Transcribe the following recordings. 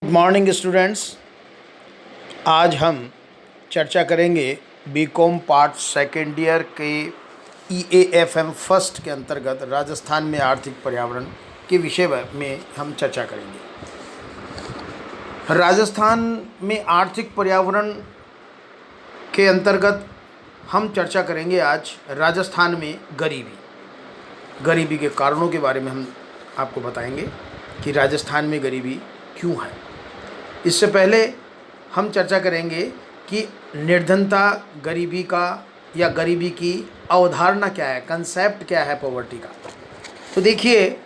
Good morning students. आज हम चर्चा करेंगे बीकॉम पार्ट सेकेंड ईयर के EAFM फर्स्ट के अंतर्गत राजस्थान में आर्थिक पर्यावरण के विषय में हम चर्चा करेंगे। राजस्थान में आर्थिक पर्यावरण के अंतर्गत हम चर्चा करेंगे आज राजस्थान में गरीबी के कारणों के बारे में हम आपको बताएंगे कि राजस्थान में गरीबी क्यों है। इससे पहले हम चर्चा करेंगे कि निर्धनता गरीबी का या गरीबी की अवधारणा क्या है, कंसेप्ट क्या है पॉवर्टी का। तो देखिए,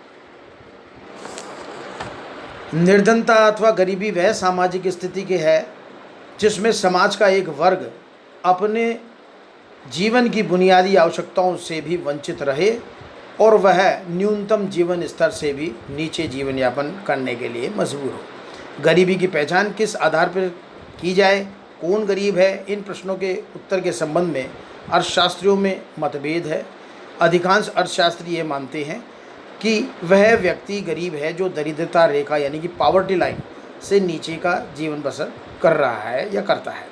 निर्धनता अथवा गरीबी वह सामाजिक स्थिति के है जिसमें समाज का एक वर्ग अपने जीवन की बुनियादी आवश्यकताओं से भी वंचित रहे और वह न्यूनतम जीवन स्तर से भी नीचे जीवन यापन करने के लिए मजबूर हो। गरीबी की पहचान किस आधार पर की जाए, कौन गरीब है, इन प्रश्नों के उत्तर के संबंध में अर्थशास्त्रियों में मतभेद है। अधिकांश अर्थशास्त्री ये मानते हैं कि वह व्यक्ति गरीब है जो दरिद्रता रेखा यानी कि पॉवर्टी लाइन से नीचे का जीवन बसर कर रहा है या करता है।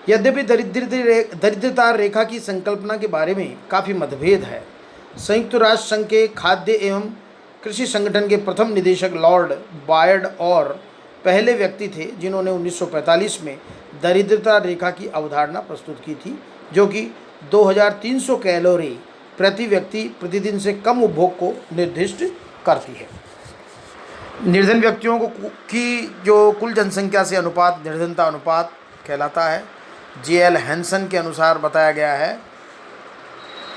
यद्यपि दरिद्रता रेखा की संकल्पना के बारे में काफ़ी मतभेद है। संयुक्त राष्ट्र संघ के खाद्य एवं कृषि संगठन के प्रथम निदेशक लॉर्ड बायर्ड और पहले व्यक्ति थे जिन्होंने 1945 में दरिद्रता रेखा की अवधारणा प्रस्तुत की थी, जो कि 2300 कैलोरी प्रति व्यक्ति प्रतिदिन से कम उपभोग को निर्दिष्ट करती है। निर्धन व्यक्तियों की जो कुल जनसंख्या से अनुपात निर्धनता अनुपात कहलाता है। JL हैंसन के अनुसार बताया गया है,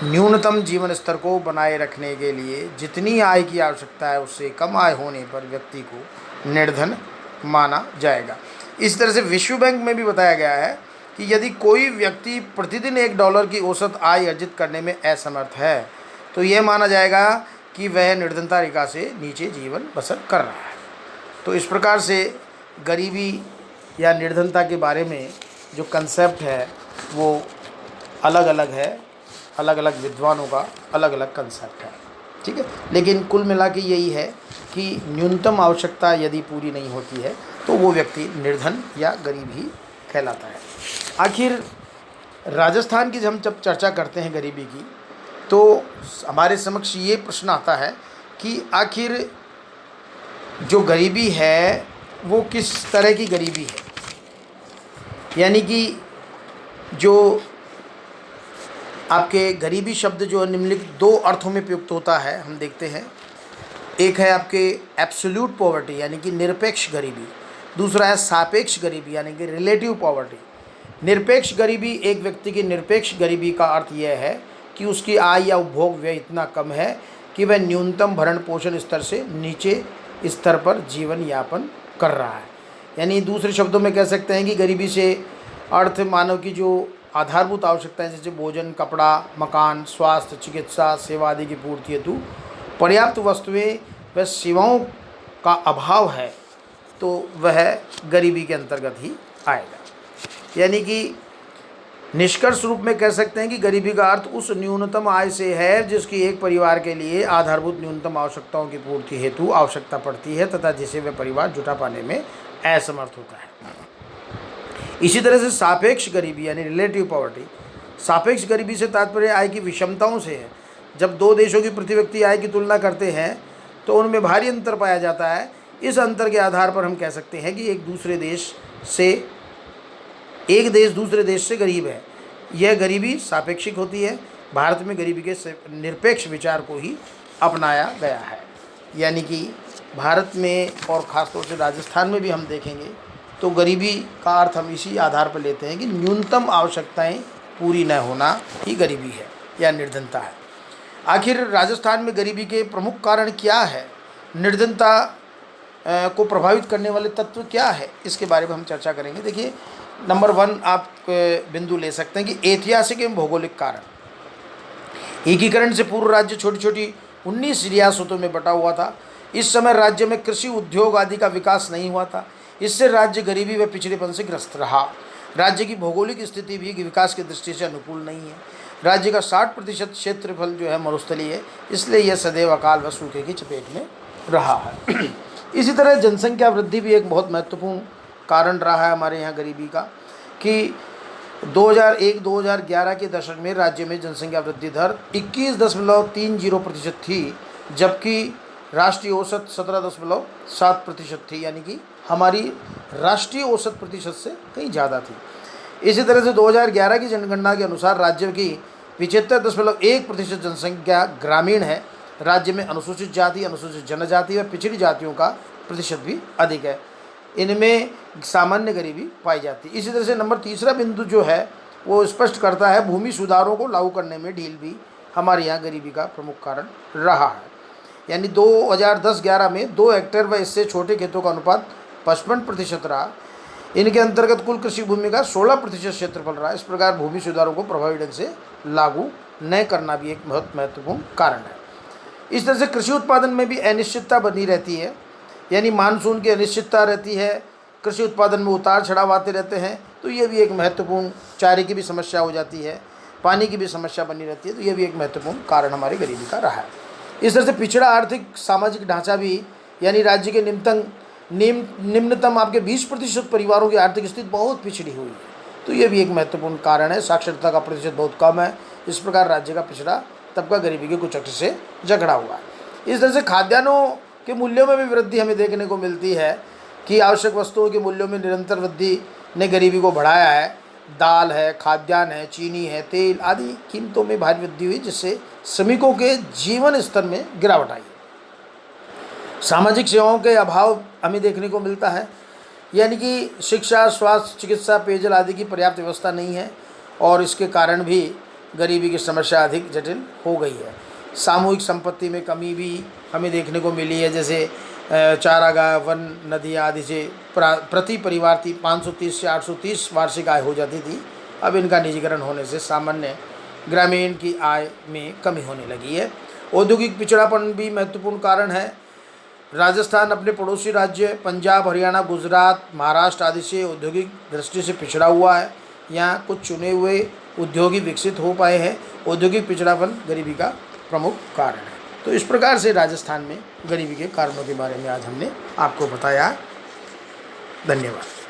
न्यूनतम जीवन स्तर को बनाए रखने के लिए जितनी आय की आवश्यकता है उससे कम आय होने पर व्यक्ति को निर्धन माना जाएगा। इस तरह से विश्व बैंक में भी बताया गया है कि यदि कोई व्यक्ति प्रतिदिन $1 की औसत आय अर्जित करने में असमर्थ है तो यह माना जाएगा कि वह निर्धनता रेखा से नीचे जीवन बसर कर रहा है। तो इस प्रकार से गरीबी या निर्धनता के बारे में जो कंसेप्ट है वो अलग अलग है, अलग अलग विद्वानों का अलग अलग कंसेप्ट है, ठीक है। लेकिन कुल मिला के यही है कि न्यूनतम आवश्यकता यदि पूरी नहीं होती है तो वो व्यक्ति निर्धन या गरीब ही कहलाता है। आखिर राजस्थान की जब हम चर्चा करते हैं गरीबी की तो हमारे समक्ष ये प्रश्न आता है कि आखिर जो गरीबी है वो किस तरह की गरीबी है, यानी कि जो आपके गरीबी शब्द जो निम्नलिखित दो अर्थों में प्रयुक्त होता है हम देखते हैं। एक है आपके एब्सोल्यूट पॉवर्टी यानी कि निरपेक्ष गरीबी, दूसरा है सापेक्ष गरीबी यानी कि रिलेटिव पॉवर्टी। निरपेक्ष गरीबी एक व्यक्ति की निरपेक्ष गरीबी का अर्थ यह है कि उसकी आय या उपभोग व्यय इतना कम है कि वह न्यूनतम भरण पोषण स्तर से नीचे स्तर पर जीवन यापन कर रहा है। यानी दूसरे शब्दों में कह सकते हैं कि गरीबी से अर्थ मानव की जो आधारभूत आवश्यकताएं जैसे भोजन, कपड़ा, मकान, स्वास्थ्य, चिकित्सा सेवा आदि की पूर्ति हेतु पर्याप्त वस्तुएं व सेवाओं का अभाव है तो वह गरीबी के अंतर्गत ही आएगा। यानी कि निष्कर्ष रूप में कह सकते हैं कि गरीबी का अर्थ उस न्यूनतम आय से है जिसकी एक परिवार के लिए आधारभूत न्यूनतम आवश्यकताओं की पूर्ति हेतु आवश्यकता पड़ती है तथा जिसे वह परिवार जुटा पाने में असमर्थ होता है। इसी तरह से सापेक्ष गरीबी यानी रिलेटिव पॉवर्टी, सापेक्ष गरीबी से तात्पर्य आय की विषमताओं से है। जब दो देशों की प्रति व्यक्ति आय की तुलना करते हैं तो उनमें भारी अंतर पाया जाता है। इस अंतर के आधार पर हम कह सकते हैं कि एक देश दूसरे देश से गरीब है। यह गरीबी सापेक्षिक होती है। भारत में गरीबी के निरपेक्ष विचार को ही अपनाया गया है। यानी कि भारत में और ख़ासतौर से राजस्थान में भी हम देखेंगे तो गरीबी का अर्थ हम इसी आधार पर लेते हैं कि न्यूनतम आवश्यकताएं पूरी न होना ही गरीबी है या निर्धनता है। आखिर राजस्थान में गरीबी के प्रमुख कारण क्या है, निर्धनता को प्रभावित करने वाले तत्व क्या है, इसके बारे में हम चर्चा करेंगे। देखिए, नंबर 1 आप बिंदु ले सकते हैं कि ऐतिहासिक एवं भौगोलिक कारण। एकीकरण से पूर्व राज्य छोटी छोटी 19 रियासतों में बटा हुआ था। इस समय राज्य में कृषि उद्योग आदि का विकास नहीं हुआ था। इससे राज्य गरीबी व पिछड़ेपन से ग्रस्त रहा। राज्य की भौगोलिक स्थिति भी विकास की दृष्टि से अनुकूल नहीं है। राज्य का 60% क्षेत्रफल जो है मरुस्थलीय है, इसलिए यह सदैव अकाल व सूखे की चपेट में रहा है। इसी तरह जनसंख्या वृद्धि भी एक बहुत महत्वपूर्ण कारण रहा है हमारे यहाँ गरीबी का, कि 2001-2011 के दशक में राज्य में जनसंख्या वृद्धि दर 21.30% थी, जबकि राष्ट्रीय औसत 17.7% थी, यानी कि हमारी राष्ट्रीय औसत प्रतिशत से कहीं ज़्यादा थी। इसी तरह से 2011 की जनगणना के अनुसार राज्य की 75.1% जनसंख्या ग्रामीण है। राज्य में अनुसूचित जाति, अनुसूचित जनजाति व पिछड़ी जातियों का प्रतिशत भी अधिक है। इनमें सामान्य गरीबी पाई जाती है। इसी तरह से नंबर तीसरा बिंदु जो है वो स्पष्ट करता है भूमि सुधारों को लागू करने में ढील भी हमारे यहाँ गरीबी का प्रमुख कारण रहा है। यानी 2010-11 में 2 हेक्टेयर व इससे छोटे खेतों का अनुपात 55% रहा। इनके अंतर्गत कुल कृषि भूमि का 16% क्षेत्रफल रहा। इस प्रकार भूमि सुधारों को प्रभावी ढंग से लागू न करना भी एक बहुत महत्वपूर्ण कारण है। इस तरह से कृषि उत्पादन में भी अनिश्चितता बनी रहती है, यानी मानसून की अनिश्चितता रहती है, कृषि उत्पादन में उतार चढ़ाव आते रहते हैं, तो ये भी एक महत्वपूर्ण, चारे की भी समस्या हो जाती है, पानी की भी समस्या बनी रहती है, तो ये भी एक महत्वपूर्ण कारण हमारी गरीबी का रहा है। इस तरह से पिछड़ा आर्थिक सामाजिक ढांचा भी, यानी राज्य के निम्नतम आपके 20% परिवारों की आर्थिक स्थिति बहुत पिछड़ी हुई है, तो ये भी एक महत्वपूर्ण कारण है। साक्षरता का प्रतिशत बहुत कम है। इस प्रकार राज्य का पिछड़ा तबका गरीबी के कुछ अक्ष से जकड़ा हुआ है। इस तरह से खाद्यान्नों के मूल्यों में भी वृद्धि हमें देखने को मिलती है कि आवश्यक वस्तुओं के मूल्यों में निरंतर वृद्धि ने गरीबी को बढ़ाया है। दाल है, खाद्यान्न है, चीनी है, तेल आदि कीमतों में भारी वृद्धि हुई, जिससे श्रमिकों के जीवन स्तर में गिरावट आई। सामाजिक सेवाओं के अभाव हमें देखने को मिलता है, यानी कि शिक्षा, स्वास्थ्य, चिकित्सा, पेयजल आदि की पर्याप्त व्यवस्था नहीं है, और इसके कारण भी गरीबी की समस्या अधिक जटिल हो गई है। सामूहिक संपत्ति में कमी भी हमें देखने को मिली है, जैसे चारागाह, वन, नदी आदि से प्रति परिवार 530 से 830 वार्षिक आय हो जाती थी। अब इनका निजीकरण होने से सामान्य ग्रामीण की आय में कमी होने लगी है। औद्योगिक पिछड़ापन भी महत्वपूर्ण कारण है। राजस्थान अपने पड़ोसी राज्य पंजाब, हरियाणा, गुजरात, महाराष्ट्र आदि से औद्योगिक दृष्टि से पिछड़ा हुआ है। यहाँ कुछ चुने हुए उद्योग ही विकसित हो पाए हैं। औद्योगिक पिछड़ापन गरीबी का प्रमुख कारण है। तो इस प्रकार से राजस्थान में गरीबी के कारणों के बारे में आज हमने आपको बताया। धन्यवाद।